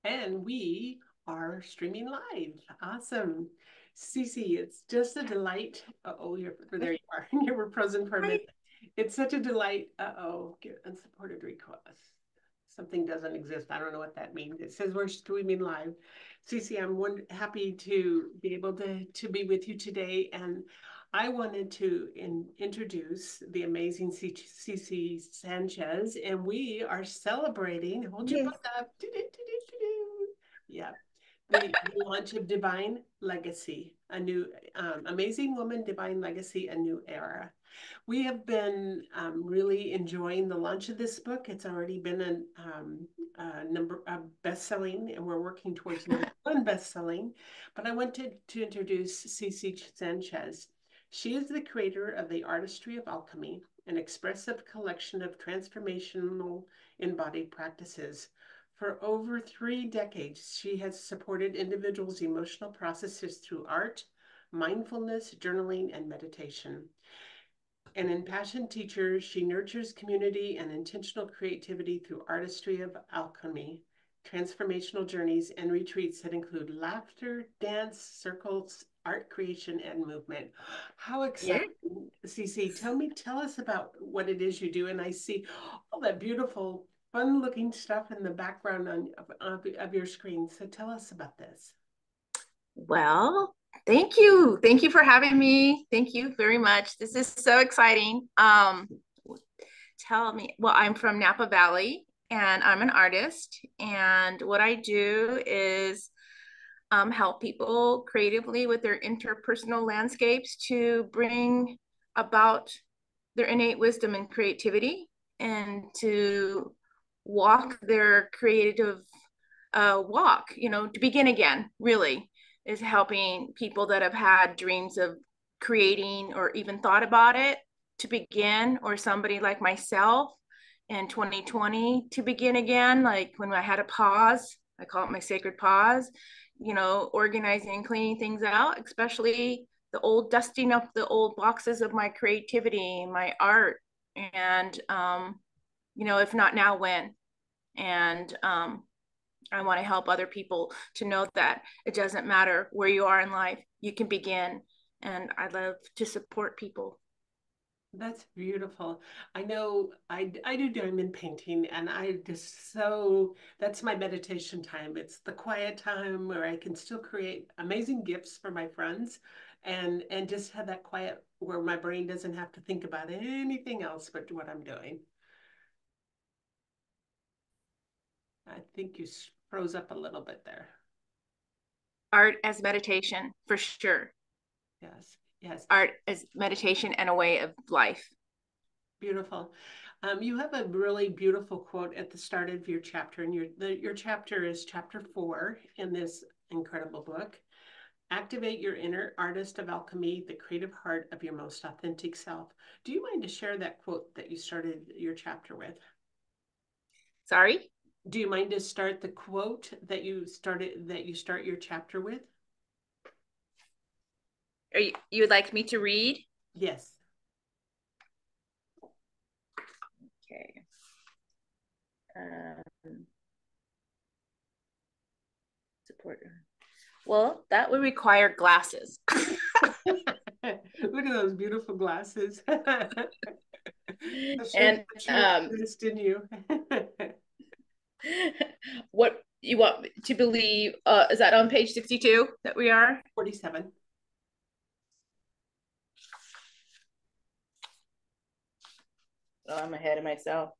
And we are streaming live. Awesome. CeCe, it's just a delight. Uh-oh, there you are. You were frozen for a Hi. minute. It's such a delight. Uh-oh, get unsupported request. Something doesn't exist. I don't know what that means. It says we're streaming live. CeCe, I'm happy to be able to be with you today. And I wanted to introduce the amazing CeCe Sanchez, and we are celebrating. Hold your Yes. book up. Yeah, the launch of Divine Legacy, a new amazing woman, Divine Legacy, a new era. We have been really enjoying the launch of this book. It's already been a best-selling, and we're working towards #1 best-selling. But I wanted to introduce CeCe Sanchez. She is the creator of the Artistry of Alchemy, an expressive collection of transformational embodied practices. For over 3 decades, she has supported individuals' emotional processes through art, mindfulness, journaling, and meditation. An impassioned teacher, she nurtures community and intentional creativity through Artistry of Alchemy, transformational journeys, and retreats that include laughter, dance, circles, art creation, and movement. How Yeah. exciting, CeCe. Tell us about what it is you do. And I see all that beautiful, fun looking stuff in the background of your screen. So tell us about this. Well, thank you. Thank you for having me. Thank you very much. This is so exciting. Tell me, well, I'm from Napa Valley and I'm an artist. And what I do is help people creatively with their interpersonal landscapes to bring about their innate wisdom and creativity and to walk their creative walk, to begin again, really, is helping people that have had dreams of creating or even thought about it to begin, or somebody like myself in 2020 to begin again, like when I had a pause. I call it my sacred pause, organizing and cleaning things out, especially the old dusting up the old boxes of my creativity, my art, and if not now, when? And I want to help other people to know that it doesn't matter where you are in life, you can begin. And I love to support people. That's beautiful. I know I do diamond painting, and that's my meditation time. It's the quiet time where I can still create amazing gifts for my friends and just have that quiet where my brain doesn't have to think about anything else but what I'm doing. I think you froze up a little bit there. Art as meditation, for sure. Yes, yes. Art as meditation and a way of life. Beautiful. You have a really beautiful quote at the start of your chapter, and your chapter is chapter 4 in this incredible book. Activate your inner artist of alchemy, the creative heart of your most authentic self. Do you mind to share that quote that you started your chapter with? Sorry? Do you mind to start the quote that you start your chapter with? You would like me to read? Yes. Okay. Um, support. Well, that would require glasses. Look at those beautiful glasses. That shows And the true artist in you. what you want to believe, is that on page 62 that we are? 47. Oh, I'm ahead of myself.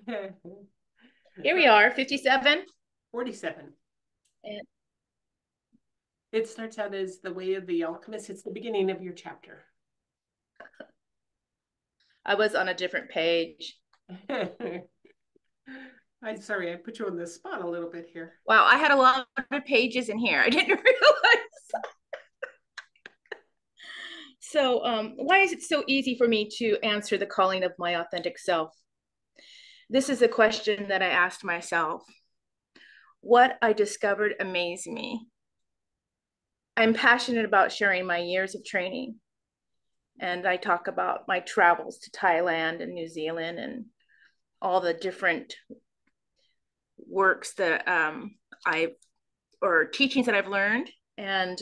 Here we are, 57. 47. And It starts out as the way of the alchemist. It's the beginning of your chapter. I was on a different page. I'm sorry, I put you on the spot a little bit here. Wow, I had a lot of pages in here. I didn't realize. So, why is it so easy for me to answer the calling of my authentic self? This is a question that I asked myself. What I discovered amazed me. I'm passionate about sharing my years of training. And I talk about my travels to Thailand and New Zealand and all the different works that I've or teachings that I've learned, and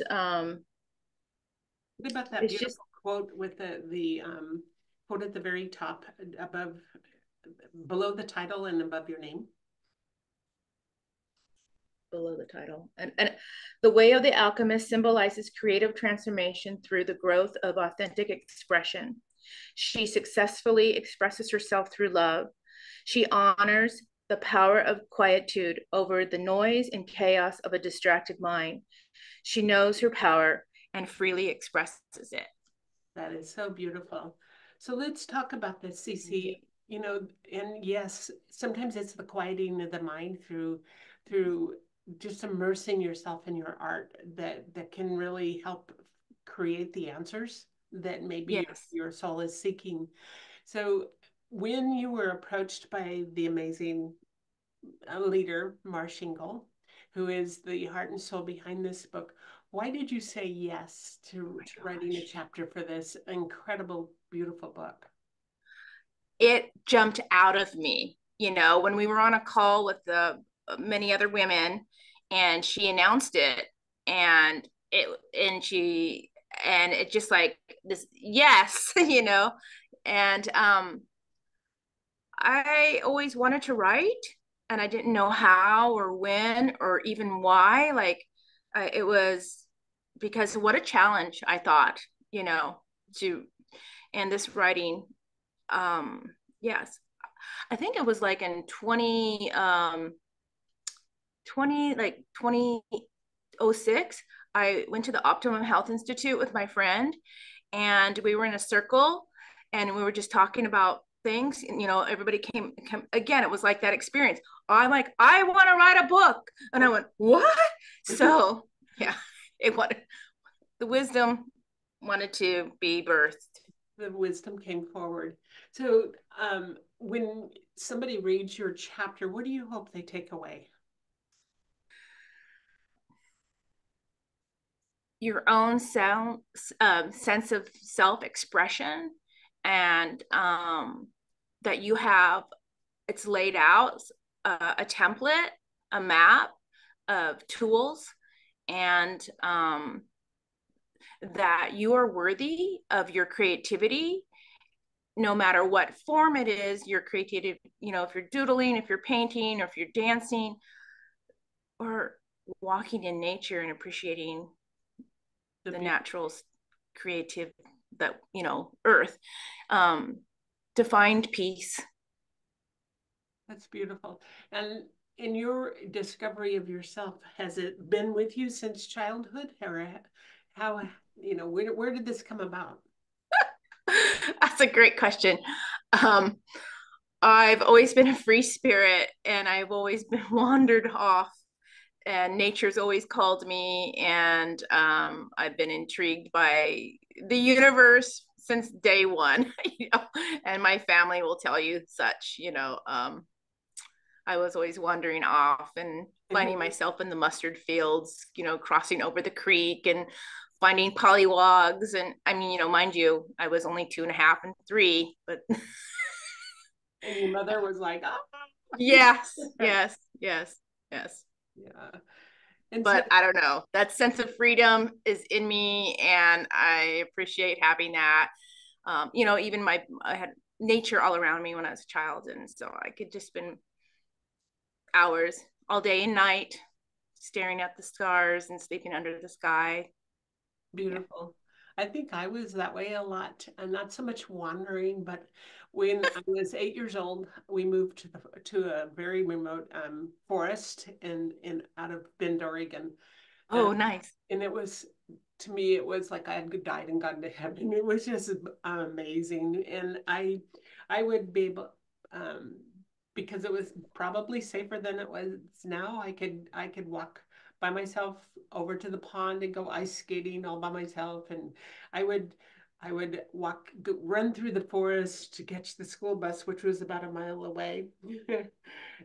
What about that it's just beautiful quote with the quote at the very top, above, below the title and above your name? below the title. And the way of the alchemist symbolizes creative transformation through the growth of authentic expression. She successfully expresses herself through love. She honors the power of quietude over the noise and chaos of a distracted mind. She knows her power and freely expresses it. That is so beautiful. So let's talk about this, CeCe. You know, and yes, sometimes it's the quieting of the mind through just immersing yourself in your art that can really help create the answers that maybe Yes. your soul is seeking. So when you were approached by the amazing leader, Marsh, who is the heart and soul behind this book, why did you say yes Oh my to writing a gosh. chapter for this incredible, beautiful book? It jumped out of me, when we were on a call with the many other women, and she announced it, and it just like this, yes, and I always wanted to write, and I didn't know how or when or even why. Like, it was because what a challenge I thought, to and this writing. Yes, I think it was like in 2006. I went to the Optimum Health Institute with my friend, and we were in a circle, and we were just talking about things. And, everybody came again. It was like that experience. I'm like, I want to write a book. And I went, what? So, yeah, it wanted the wisdom wanted to be birthed. The wisdom came forward. So when somebody reads your chapter, what do you hope they take away? Your own sense of self-expression, and that you have, it's laid out, a template, a map of tools, and that you are worthy of your creativity, no matter what form it is, your creativity, if you're doodling, if you're painting, or if you're dancing, or walking in nature and appreciating the natural creative, that earth, um to find peace. That's beautiful. And in your discovery of yourself, has it been with you since childhood? Or how, where did this come about? That's a great question. um I've always been a free spirit, and I've always been wandered off, and nature's always called me, and I've been intrigued by the universe since day one. And my family will tell you such. I was always wandering off and finding myself in the mustard fields, crossing over the creek and finding pollywogs. And I mean, mind you, I was only 2.5 and 3, but And your mother was like, oh. yes, yes, yes, yes. Yeah. And so But I don't know. That sense of freedom is in me, and I appreciate having that. Even I had nature all around me when I was a child, and so I could just spend hours all day and night staring at the stars and sleeping under the sky. Yeah. beautiful. I think I was that way a lot, and not so much wandering, but when I was 8 years old, we moved to a very remote forest in out of Bend, Oregon, and Oh, nice. it was, to me, it was like I had died and gone to heaven. It was just amazing, and I would be able, because it was probably safer than it was now. I could walk by myself over to the pond and go ice skating all by myself, and I would I would run through the forest to catch the school bus, which was about a mile away,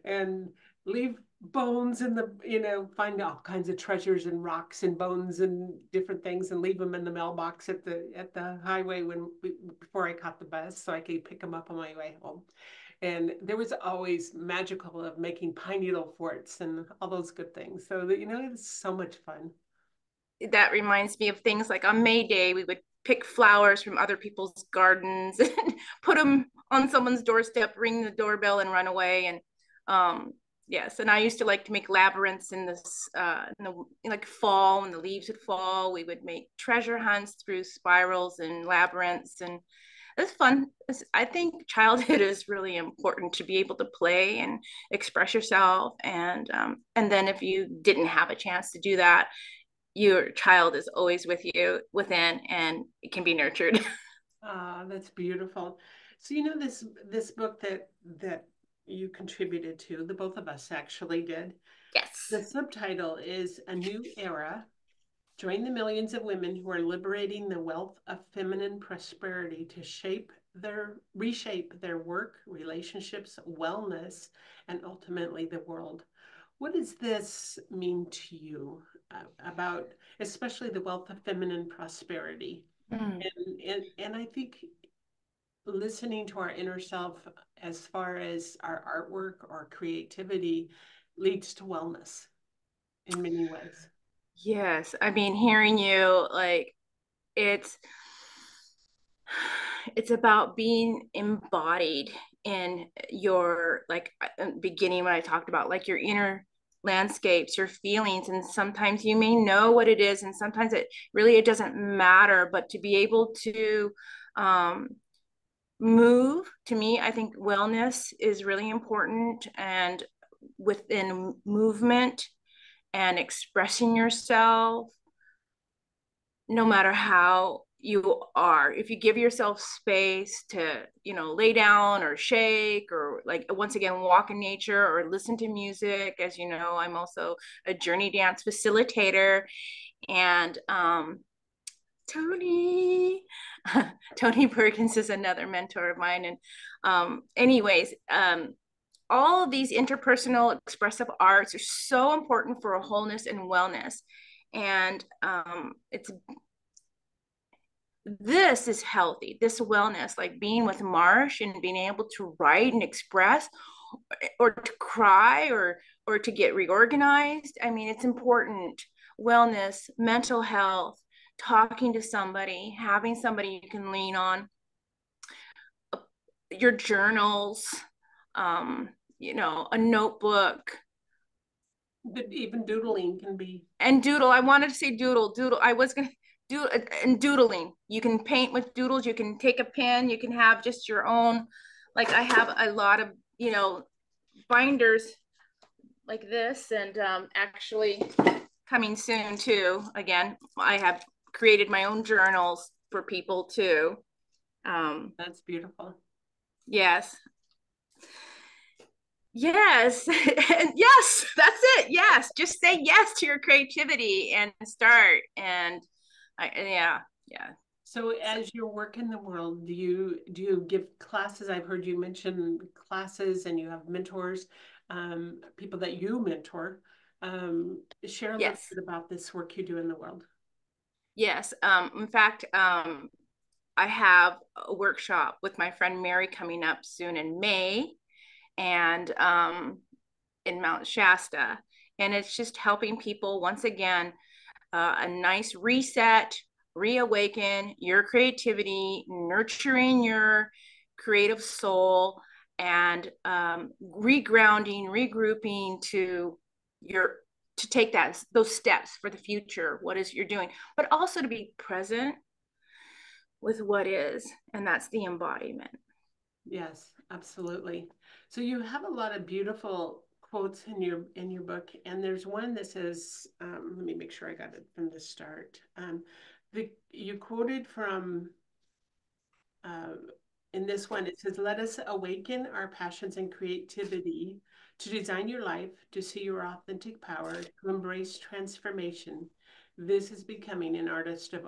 and leave bones in the, find all kinds of treasures and rocks and bones and different things, and leave them in the mailbox at the highway before I caught the bus, so I could pick them up on my way home. And there was always magical of making pine needle forts and all those good things. So that, it's so much fun. That reminds me of things like on May Day, we would pick flowers from other people's gardens and put them on someone's doorstep, ring the doorbell, and run away. And yes, and I used to like to make labyrinths in this like fall when the leaves would fall. We would make treasure hunts through spirals and labyrinths, and it's fun. I think childhood is really important to be able to play and express yourself, and then if you didn't have a chance to do that, your child is always with you within, and it can be nurtured. Ah, that's beautiful. So this book that you contributed to, the both of us actually did. Yes. The subtitle is A New Era. Join the millions of women who are liberating the wealth of feminine prosperity to reshape their work, relationships, wellness, and ultimately the world. What does this mean to you about, especially the wealth of feminine prosperity? Mm. And I think listening to our inner self as far as our artwork or creativity leads to wellness in many ways. Yes. I mean, hearing you, like, it's it's about being embodied in your, like, beginning when I talked about like your inner landscapes, your feelings, and sometimes you may know what it is, and sometimes it doesn't matter, but to be able to um move, to me, I think wellness is really important, and within movement and expressing yourself, no matter how you are, if you give yourself space to, lay down or shake, or like once again walk in nature or listen to music. As you know, I'm also a journey dance facilitator, and Tony. Tony Perkins is another mentor of mine. And anyways, all of these interpersonal expressive arts are so important for a wholeness and wellness. And this is healthy, this wellness, like being with Marsh and being able to write and express, or to cry, or to get reorganized. I mean, it's important. Wellness, mental health, talking to somebody, having somebody you can lean on, your journals, um, a notebook. But even doodling can be. And doodle. I wanted to say doodle. I was gonna do. And doodling. You can paint with doodles. You can take a pen. You can have just your own. Like I have a lot of binders like this, and actually coming soon too. Again, I have created my own journals for people too. That's beautiful. Yes. Yes. And yes, that's it. Yes. Just say yes to your creativity and start. And yeah, yeah. So as you work in the world, do you give classes? I've heard you mention classes and you have mentors, people that you mentor. Share a little Yes. bit about this work you do in the world. Yes. In fact, I have a workshop with my friend Mary coming up soon in May, and in Mount Shasta. And it's just helping people once again, a nice reset, reawaken your creativity, nurturing your creative soul, and regrounding, regrouping your to take those steps for the future. What is you're doing, but also to be present with what is, and that's the embodiment. Yes, absolutely. So you have a lot of beautiful quotes in your book, and there's one that says, let me make sure I got it from the start. You quoted from uh, in this one, it says, "Let us awaken our passions and creativity to design your life, to see your authentic power, to embrace transformation. This is becoming an artist of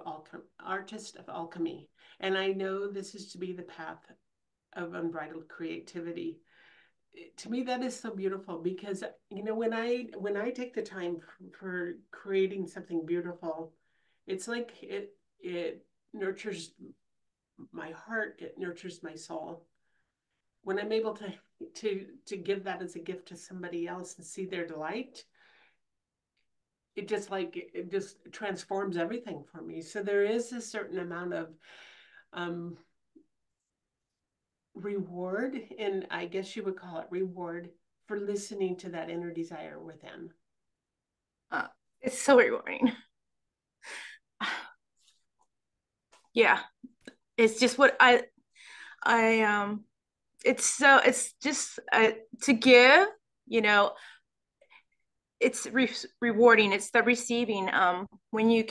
alchemy." And I know this is to be the path of unbridled creativity. To me, that is so beautiful because when I take the time for creating something beautiful, it's like it nurtures my heart, it nurtures my soul. when I'm able to give that as a gift to somebody else and see their delight, it just transforms everything for me. So there is a certain amount of um, reward, and I guess you would call it reward, for listening to that inner desire within. It's so rewarding. Yeah, it's just what I it's just to give, you know, it's rewarding. It's the receiving, when you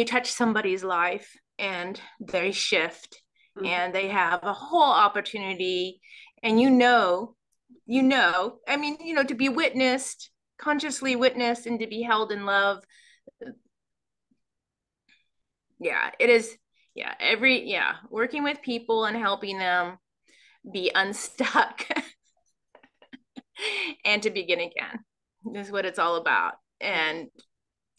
touch somebody's life and they shift and they have a whole opportunity, and I mean, to be witnessed, consciously witnessed, and to be held in love. Yeah, it is. Yeah, working with people and helping them be unstuck and to begin again is what it's all about. And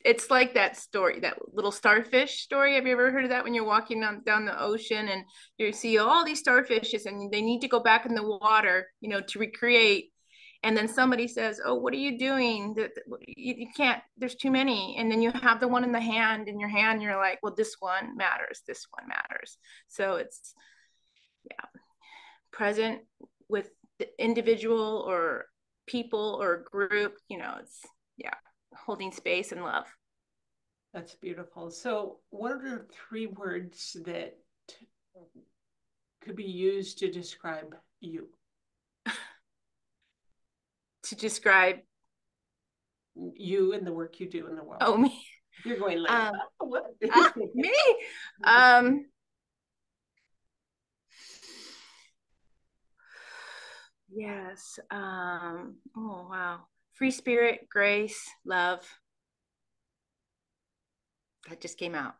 it's like that story, that little starfish story. Have you ever heard of that? When you're walking down the ocean and you see all these starfishes and they need to go back in the water, to recreate. And then somebody says, "Oh, what are you doing? You can't, there's too many." And then you have the one in your hand, you're like, "Well, this one matters. This one matters." So it's, yeah, present with the individual or people or group, it's, yeah, holding space and love. That's beautiful. So what are 3 words that could be used to describe you? To describe you and the work you do in the world. Oh, me. You're going like, oh, what? Me. Yes. Oh, wow. Free spirit, grace, love. That just came out.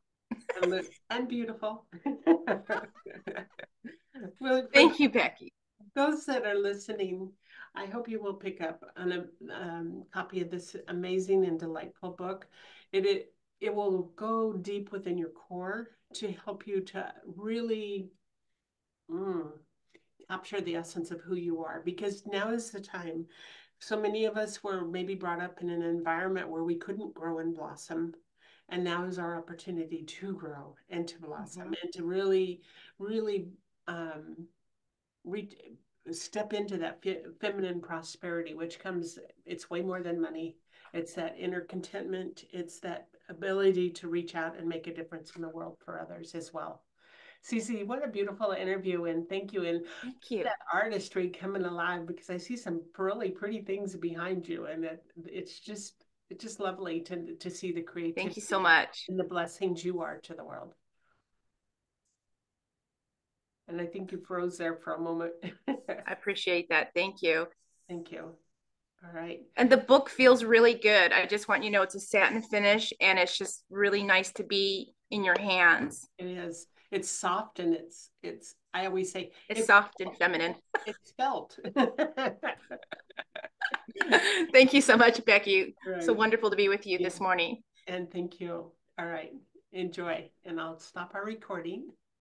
And beautiful. Well, thank you, Becky. Those that are listening, I hope you will pick up a copy of this amazing and delightful book. It will go deep within your core to help you to really capture the essence of who you are, because now is the time. So many of us were maybe brought up in an environment where we couldn't grow and blossom. And now is our opportunity to grow and to blossom and to really, really reach, step into that feminine prosperity, which comes, it's way more than money. It's that inner contentment. It's that ability to reach out and make a difference in the world for others as well. CeCe, what a beautiful interview, and thank you. And thank you. That artistry coming alive, because I see some really pretty things behind you, and it's just lovely to see the creativity. Thank you so much. And the blessings you are to the world. And I think you froze there for a moment. I appreciate that. Thank you. Thank you. All right. And the book feels really good. I just want it's a satin finish, and it's just really nice to be in your hands. It is. It's soft, and it's I always say it's soft and feminine. It's felt. Thank you so much, Becky. Right. So wonderful to be with you this morning. And thank you. All right. Enjoy. And I'll stop our recording.